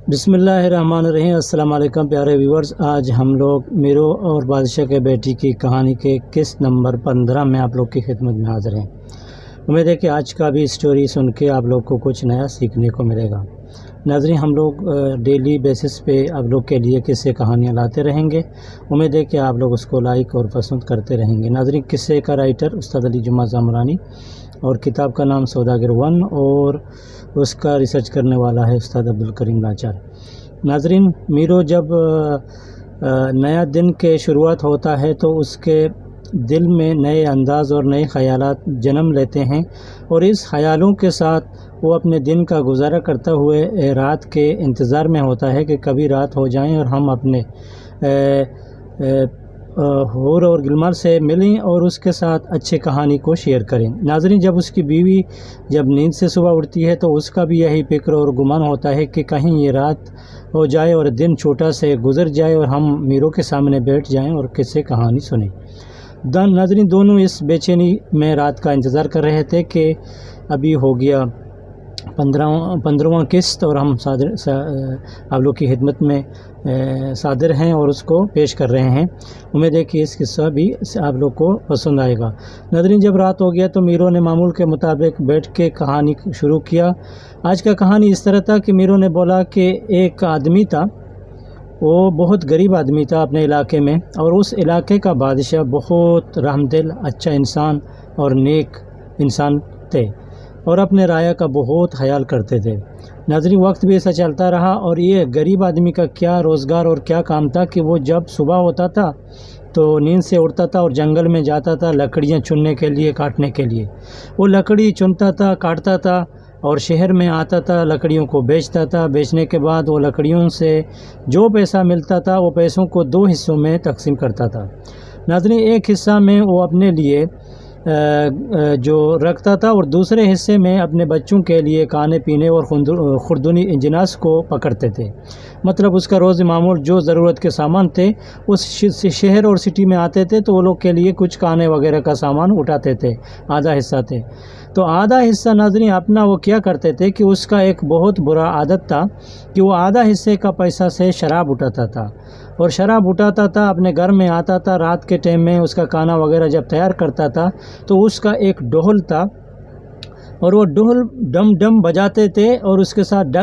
بسم اللہ الرحمن الرحیم۔ السلام علیکم پیارے ویورز، آج ہم لوگ میرو اور بادشاہ کے بیٹی کی کہانی کے قسط نمبر 15 میں آپ لوگ کی خدمت میں حاضر ہیں۔ امید ہے کہ آج کا بھی اسٹوری سن کے آپ لوگ کو کچھ نیا سیکھنے کو ملے گا۔ ناظرین، ہم لوگ ڈیلی بیسس پہ آپ لوگ کے لیے قصے کہانیاں لاتے رہیں گے۔ امید ہے کہ آپ لوگ اس کو لائک اور پسند کرتے رہیں گے۔ ناظرین، قصے کا رائٹر استاد علی جمعہ زامرانی اور کتاب کا نام سوداگر 1 اور اس کا ریسرچ کرنے والا ہے استاد عبدالکریم لاچار۔ ناظرین، میرو جب نیا دن کے شروعات ہوتا ہے تو اس کے دل میں نئے انداز اور نئے خیالات جنم لیتے ہیں، اور اس خیالوں کے ساتھ وہ اپنے دن کا گزارا کرتے ہوئے رات کے انتظار میں ہوتا ہے کہ کبھی رات ہو جائیں اور ہم اپنے حور اور گلمار سے ملیں اور اس کے ساتھ اچھی کہانی کو شیئر کریں۔ ناظرین، جب اس کی بیوی جب نیند سے صبح اٹھتی ہے تو اس کا بھی یہی فکر اور گمان ہوتا ہے کہ کہیں یہ رات ہو جائے اور دن چھوٹا سے گزر جائے اور ہم میرو کے سامنے بیٹھ جائیں اور قصے کہانی سنیں۔ ناظرین، دونوں اس بے چینی میں رات کا انتظار کر رہے تھے کہ ابھی ہو گیا 15واں قسط اور ہم آپ لوگ کی خدمت میں صادر ہیں اور اس کو پیش کر رہے ہیں۔ امید ہے کہ اس قصہ بھی آپ لوگ کو پسند آئے گا۔ ناظرین، جب رات ہو گیا تو میرو نے معمول کے مطابق بیٹھ کے کہانی شروع کیا۔ آج کا کہانی اس طرح تھا کہ میرو نے بولا کہ ایک آدمی تھا، وہ بہت غریب آدمی تھا اپنے علاقے میں، اور اس علاقے کا بادشاہ بہت رحم دل، اچھا انسان اور نیک انسان تھے اور اپنے رعایا کا بہت خیال کرتے تھے۔ ناظرین، وقت بھی ایسا چلتا رہا اور یہ غریب آدمی کا کیا روزگار اور کیا کام تھا کہ وہ جب صبح ہوتا تھا تو نیند سے اٹھتا تھا اور جنگل میں جاتا تھا لکڑیاں چننے کے لیے، کاٹنے کے لیے۔ وہ لکڑی چنتا تھا، کاٹتا تھا اور شہر میں آتا تھا، لکڑیوں کو بیچتا تھا۔ بیچنے کے بعد وہ لکڑیوں سے جو پیسہ ملتا تھا وہ پیسوں کو 2 حصوں میں تقسیم کرتا تھا۔ ناظرین، ایک حصہ میں وہ اپنے لیے جو رکھتا تھا اور دوسرے حصے میں اپنے بچوں کے لیے کھانے پینے اور خوردنی اجناس کو پکڑتے تھے۔ مطلب اس کا روز معمول جو ضرورت کے سامان تھے اس شہر اور سٹی میں آتے تھے تو وہ لوگ کے لیے کچھ کھانے وغیرہ کا سامان اٹھاتے تھے، آدھا حصہ تھے۔ تو آدھا حصہ ناظرین اپنا وہ کیا کرتے تھے کہ اس کا ایک بہت برا عادت تھا کہ وہ آدھا حصے کا پیسہ سے شراب اٹھاتا تھا، اور شراب اٹھاتا تھا، اپنے گھر میں آتا تھا رات کے ٹائم میں، اس کا کھانا وغیرہ جب تیار کرتا تھا تو اس کا ایک ڈھول تھا اور وہ ڈھول ڈم ڈم بجاتے تھے اور اس کے ساتھ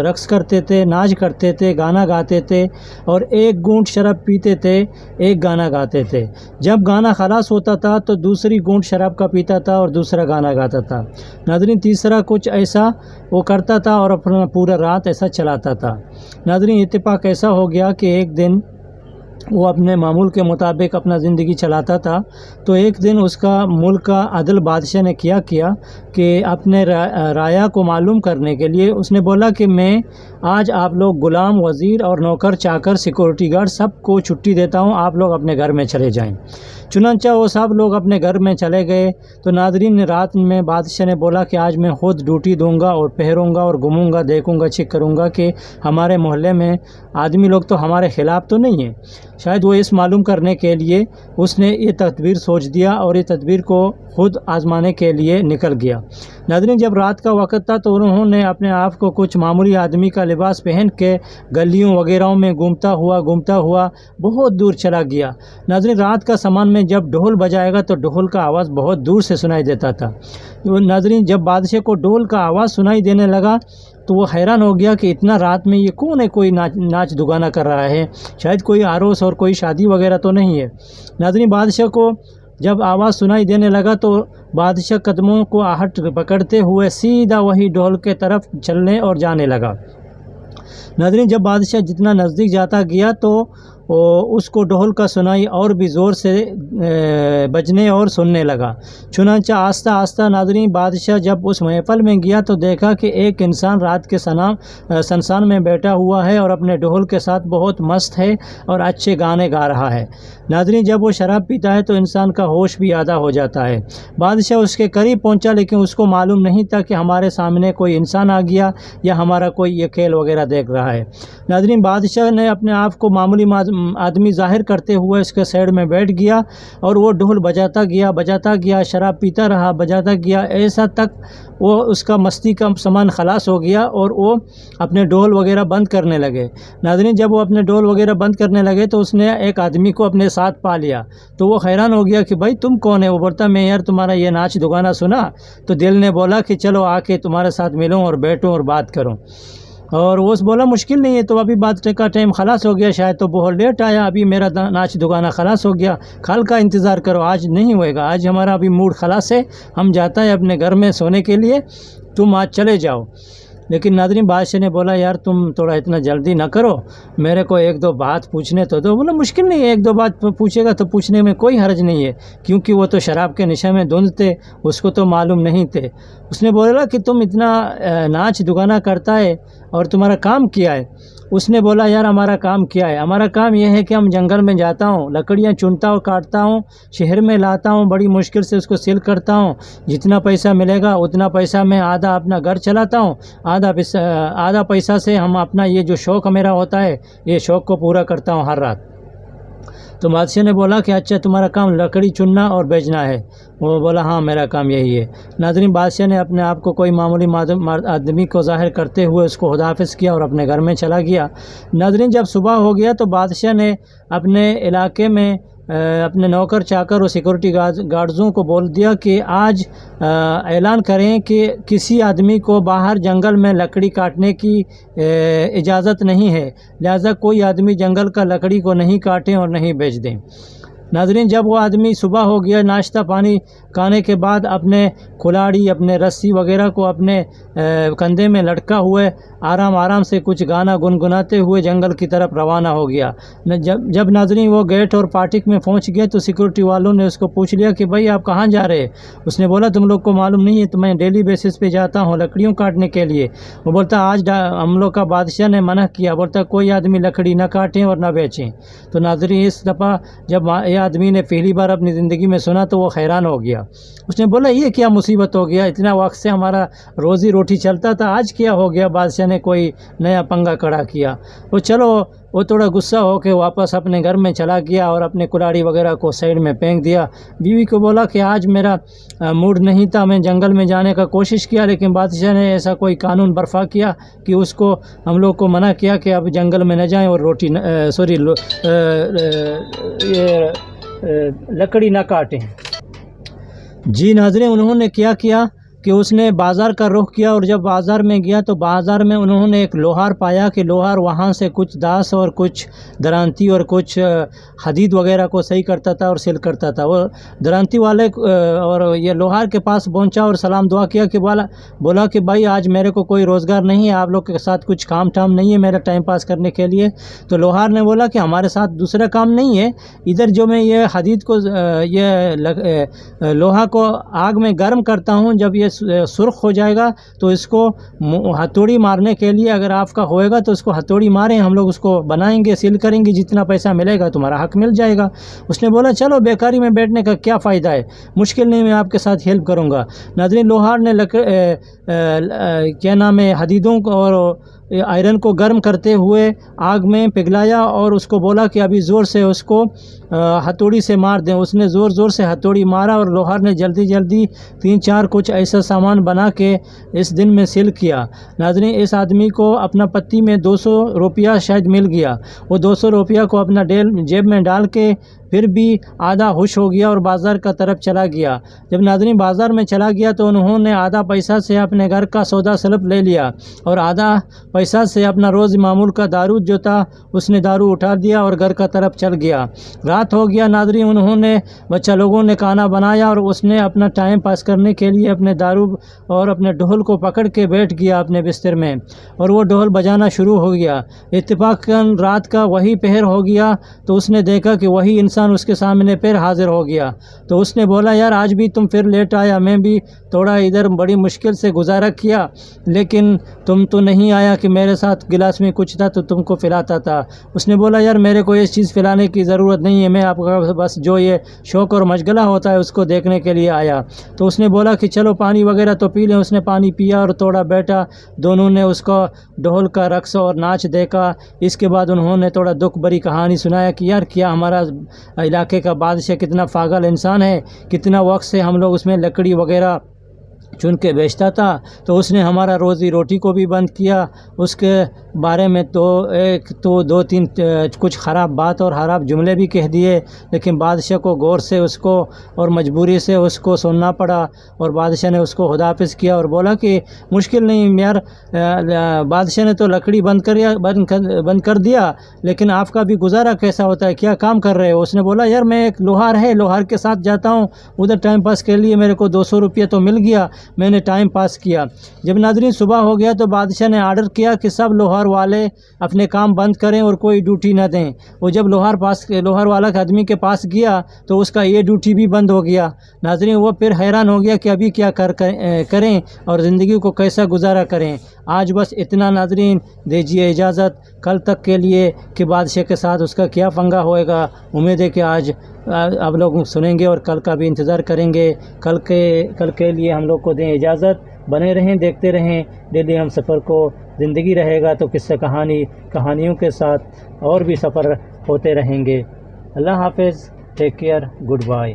رقص کرتے تھے، ناچ کرتے تھے، گانا گاتے تھے، اور ایک گھونٹ شراب پیتے تھے، ایک گانا گاتے تھے۔ جب گانا خلاص ہوتا تھا تو دوسری گھونٹ شراب کا پیتا تھا اور دوسرا گانا گاتا تھا۔ ناظرین، تیسرا کچھ ایسا وہ کرتا تھا اور اپنا پورا رات ایسا چلاتا تھا۔ ناظرین، اتفاق ایسا ہو گیا کہ ایک دن وہ اپنے معمول کے مطابق اپنا زندگی چلاتا تھا، تو ایک دن اس کا ملک کا عادل بادشاہ نے کیا کہ اپنے رعایا کو معلوم کرنے کے لیے اس نے بولا کہ میں آج آپ لوگ غلام، وزیر اور نوکر چاکر، سیکورٹی گارڈ سب کو چھٹی دیتا ہوں، آپ لوگ اپنے گھر میں چلے جائیں۔ چنانچہ وہ سب لوگ اپنے گھر میں چلے گئے۔ تو ناظرین، رات میں بادشاہ نے بولا کہ آج میں خود ڈیوٹی دوں گا اور پہروں گا اور گھوموں گا، دیکھوں گا، چیک کروں گا کہ ہمارے محلے میں آدمی لوگ تو ہمارے خلاف تو نہیں ہیں۔ شاید وہ اس معلوم کرنے کے لیے اس نے یہ تدبیر سوچ دیا اور یہ تدبیر کو خود آزمانے کے لیے نکل گیا۔ ناظرین، جب رات کا وقت تھا تو انہوں نے اپنے آپ کو کچھ معمولی آدمی کا لباس پہن کے گلیوں وغیرہ میں گھومتا ہوا بہت دور چلا گیا۔ ناظرین، رات کا سامان میں جب ڈھول بجائے گا تو ڈھول کا آواز بہت دور سے سنائی دیتا تھا۔ ناظرین، جب بادشاہ کو ڈھول کا آواز سنائی دینے لگا تو وہ حیران ہو گیا کہ اتنا رات میں یہ کون ہے، کوئی ناچ دگانا کر رہا ہے، شاید کوئی عروس اور کوئی شادی وغیرہ تو نہیں ہے۔ ناظرین، بادشاہ کو جب آواز سنائی دینے لگا تو بادشاہ قدموں کو آہٹ پکڑتے ہوئے سیدھا وہی ڈھول کے طرف چلنے اور جانے لگا۔ ناظرین، جب بادشاہ جتنا نزدیک جاتا گیا تو اس کو ڈھول کا سنائی اور بھی زور سے بجنے اور سننے لگا۔ چنانچہ آہستہ آہستہ ناظرین بادشاہ جب اس محفل میں گیا تو دیکھا کہ ایک انسان رات کے سنسان میں بیٹھا ہوا ہے اور اپنے ڈھول کے ساتھ بہت مست ہے اور اچھے گانے گا رہا ہے۔ ناظرین، جب وہ شراب پیتا ہے تو انسان کا ہوش بھی آدھا ہو جاتا ہے۔ بادشاہ اس کے قریب پہنچا لیکن اس کو معلوم نہیں تھا کہ ہمارے سامنے کوئی انسان آ گیا یا ہمارا کوئی یہ کھیل وغیرہ دیکھ رہا ہے۔ ناظرین، بادشاہ نے اپنے آپ کو معمولی آدمی ظاہر کرتے ہوئے اس کے سائڈ میں بیٹھ گیا اور وہ ڈھول بجاتا گیا، شراب پیتا رہا، بجاتا گیا، ایسا تک وہ اس کا مستی کا سامان خلاص ہو گیا اور وہ اپنے ڈھول وغیرہ بند کرنے لگے۔ ناظرین، جب وہ اپنے ڈھول وغیرہ بند کرنے لگے تو اس نے ایک آدمی کو اپنے ساتھ پا لیا، تو وہ حیران ہو گیا کہ بھائی تم کون ہے؟ وہ بولتا میں یار تمہارا یہ ناچ دگانا سنا تو دل نے بولا کہ چلو آ کے تمہارے ساتھ ملوں اور بیٹھوں اور بات کروں، اور وہ بولا مشکل نہیں ہے، تو ابھی بات کا ٹائم خلاص ہو گیا، شاید تو بہت لیٹ آیا، ابھی میرا ناچ دگانا خلاص ہو گیا، کل کا انتظار کرو، آج نہیں ہوئے گا، آج ہمارا ابھی موڈ خلاص ہے، ہم جاتا ہے اپنے گھر میں سونے کے لیے، تم آج چلے جاؤ۔ لیکن ناظرین بادشاہ نے بولا یار تم تھوڑا اتنا جلدی نہ کرو، میرے کو ایک دو بات پوچھنے تو بولا مشکل نہیں ہے، ایک دو بات پوچھے گا تو پوچھنے میں کوئی حرج نہیں ہے، کیونکہ وہ تو شراب کے نشے میں دھند تھے، اس کو تو معلوم نہیں تھے۔ اس نے بولا کہ تم اتنا ناچ دگانا کرتا ہے اور تمہارا کام کیا ہے؟ اس نے بولا یار ہمارا کام کیا ہے؟ ہمارا کام یہ ہے کہ ہم جنگل میں جاتا ہوں، لکڑیاں چنتا ہوں، کاٹتا ہوں، شہر میں لاتا ہوں، بڑی مشکل سے اس کو سیل کرتا ہوں، جتنا پیسہ ملے گا اتنا پیسہ میں آدھا اپنا گھر چلاتا ہوں، آدھا پیسہ سے ہم اپنا یہ جو شوق میرا ہوتا ہے یہ شوق کو پورا کرتا ہوں ہر رات۔ تو بادشاہ نے بولا کہ اچھا تمہارا کام لکڑی چننا اور بیچنا ہے؟ وہ بولا ہاں میرا کام یہی ہے۔ ناظرین بادشاہ نے اپنے آپ کو کوئی معمولی آدمی کو ظاہر کرتے ہوئے اس کو خداحافظ کیا اور اپنے گھر میں چلا گیا۔ ناظرین جب صبح ہو گیا تو بادشاہ نے اپنے علاقے میں اپنے نوکر چاکر اور سیکورٹی گارڈزوں کو بول دیا کہ آج اعلان کریں کہ کسی آدمی کو باہر جنگل میں لکڑی کاٹنے کی اجازت نہیں ہے، لہذا کوئی آدمی جنگل کا لکڑی کو نہیں کاٹیں اور نہیں بیچ دیں۔ ناظرین جب وہ آدمی صبح ہو گیا، ناشتہ پانی کھانے کے بعد اپنے کلاڑی، اپنے رسی وغیرہ کو اپنے کندھے میں لٹکا ہوئے آرام سے کچھ گانا گنگناتے ہوئے جنگل کی طرف روانہ ہو گیا۔ جب ناظرین وہ گیٹ اور پاٹک میں پہنچ گئے تو سیکورٹی والوں نے اس کو پوچھ لیا کہ بھائی آپ کہاں جا رہے ہیں؟ اس نے بولا تم لوگ کو معلوم نہیں ہے تو میں ڈیلی بیسس پہ جاتا ہوں لکڑیوں کاٹنے کے لیے۔ وہ بولتا آج ہم لوگ کا بادشاہ نے منع کیا، بولتا کوئی آدمی لکڑی نہ کاٹیں اور نہ بیچیں۔ تو ناظرین اس دفعہ جب یہ آدمی نے پہلی بار اپنی زندگی میں سنا تو وہ حیران ہو گیا۔ اس نے بولا یہ کیا مصیبت ہو گیا، اتنا وقت سے ہمارا روزی روٹی چلتا تھا، آج کیا ہو گیا؟ بادشاہ نے کوئی نیا پنگا کھڑا کیا۔ وہ تھوڑا غصہ ہو کے واپس اپنے گھر میں چلا گیا اور اپنے کلاڑی وغیرہ کو سائڈ میں پھینک دیا۔ بیوی کو بولا کہ آج میرا موڈ نہیں تھا، میں جنگل میں جانے کا کوشش کیا، لیکن بادشاہ نے ایسا کوئی قانون برپا کیا کہ اس کو ہم لوگ کو منع کیا کہ اب جنگل میں نہ جائیں اور لکڑی نہ کاٹیں۔ جی ناظرین انہوں نے کیا کہ اس نے بازار کا رخ کیا، اور جب بازار میں گیا تو بازار میں انہوں نے ایک لوہار پایا کہ لوہار وہاں سے کچھ داس اور کچھ درانتی اور کچھ حدید وغیرہ کو صحیح کرتا تھا اور سیل کرتا تھا۔ وہ درانتی والے اور یہ لوہار کے پاس پہنچا اور سلام دعا کیا کہ بولا کہ بھائی آج میرے کو کوئی روزگار نہیں ہے، آپ لوگ کے ساتھ کچھ کام ٹام نہیں ہے میرا ٹائم پاس کرنے کے لیے؟ تو لوہار نے بولا کہ ہمارے ساتھ دوسرا کام نہیں ہے، ادھر جو میں یہ حدید کو یہ لوہا کو آگ میں گرم کرتا ہوں، جب یہ سرخ ہو جائے گا تو اس کو ہتھوڑی مارنے کے لیے اگر آپ کا ہوئے گا تو اس کو ہتھوڑی ماریں، ہم لوگ اس کو بنائیں گے، سیل کریں گے، جتنا پیسہ ملے گا تمہارا حق مل جائے گا۔ اس نے بولا چلو بیکاری میں بیٹھنے کا کیا فائدہ ہے، مشکل نہیں، میں آپ کے ساتھ ہیلپ کروں گا۔ ناظرین لوہار نے حدیدوں کو اور آئرن کو گرم کرتے ہوئے آگ میں پگھلایا اور اس کو بولا کہ ابھی زور سے اس کو ہتھوڑی سے مار دیں۔ اس نے زور سے ہتھوڑی مارا اور لوہار نے جلدی 3-4 کچھ ایسا سامان بنا کے اس دن میں سیل کیا۔ ناظرین اس آدمی کو اپنا پتی میں 200 روپیہ شاید مل گیا، وہ 200 روپیہ کو اپنا جیب میں ڈال کے پھر بھی آدھا ہوش ہو گیا اور بازار کا طرف چلا گیا۔ جب ناظرین بازار میں چلا گیا تو انہوں نے آدھا پیسہ سے اپنے گھر کا سودا سلپ لے لیا اور آدھا پیسہ سے اپنا روز معمول کا دارو جو تھا اس نے دارو اٹھا دیا اور گھر کا طرف چل گیا۔ رات ہو گیا ناظرین، انہوں نے بچہ لوگوں نے کھانا بنایا اور اس نے اپنا ٹائم پاس کرنے کے لیے اپنے دارو اور اپنے ڈھول کو پکڑ کے بیٹھ گیا اپنے بستر میں اور وہ ڈھول بجانا شروع ہو گیا۔ اتفاقاً رات کا وہی پہر ہو گیا تو اس نے دیکھا کہ وہی انسان انسان اس کے سامنے پھر حاضر ہو گیا تو اس نے بولا یار آج بھی تم پھر لیٹ آیا, میں بھی تھوڑا ادھر بڑی مشکل سے گزارا کیا لیکن تم تو نہیں آیا کہ میرے ساتھ گلاس میں کچھ تھا تو تم کو پلاتا تھا. اس نے بولا یار میرے کو یہ چیز پلانے کی ضرورت نہیں ہے, میں آپ کا بس جو یہ شوق اور مشغلہ ہوتا ہے اس کو دیکھنے کے لیے آیا. تو اس نے بولا کہ چلو پانی وغیرہ تو پی لیں. اس نے پانی پیا اور تھوڑا بیٹھا, دونوں نے اس کو ڈھول کا رقص اور ناچ دیکھا. اس کے بعد انہوں نے تھوڑا دکھ بھری کہانی سنایا کہ یار کیا ہمارا علاقے کا بادشاہ کتنا پاگل انسان ہے, کتنا وقت سے ہم لوگ اس میں لکڑی وغیرہ چن کے بیچتا تھا تو اس نے ہمارا روزی روٹی کو بھی بند کیا. اس کے بارے میں تو دو تین کچھ خراب بات اور خراب جملے بھی کہہ دیے, لیکن بادشاہ کو غور سے اس کو اور مجبوری سے اس کو سننا پڑا. اور بادشاہ نے اس کو خداحافظ کیا اور بولا کہ مشکل نہیں یار, بادشاہ نے تو لکڑی بند کر دیا لیکن آپ کا بھی گزارا کیسا ہوتا ہے, کیا کام کر رہے ہو؟ اس نے بولا یار میں ایک لوہار ہے, لوہار کے ساتھ جاتا ہوں ادھر ٹائم پاس کے لیے, میرے کو 200 روپیہ تو مل گیا, میں نے ٹائم پاس کیا. جب ناظرین صبح ہو گیا تو بادشاہ نے آرڈر کیا کہ سب لوہار والے اپنے کام بند کریں اور کوئی ڈیوٹی نہ دیں. وہ جب لوہار والا کے آدمی کے پاس گیا تو اس کا یہ ڈیوٹی بھی بند ہو گیا. ناظرین وہ پھر حیران ہو گیا کہ ابھی کیا کریں اور زندگی کو کیسا گزارا کریں. آج بس اتنا ناظرین, دیجیے اجازت کل تک کے لیے کہ بادشاہ کے ساتھ اس کا کیا پنگا ہوئے گا. امید ہے کہ آج آپ لوگ سنیں گے اور کل کا بھی انتظار کریں گے. کل کے لیے ہم لوگ کو دیں اجازت, بنے رہیں, دیکھتے رہیں ڈیلی ہم سفر کو. زندگی رہے گا تو قصہ کہانیوں کے ساتھ اور بھی سفر ہوتے رہیں گے. اللہ حافظ, ٹیک کیئر, گڈ بائے.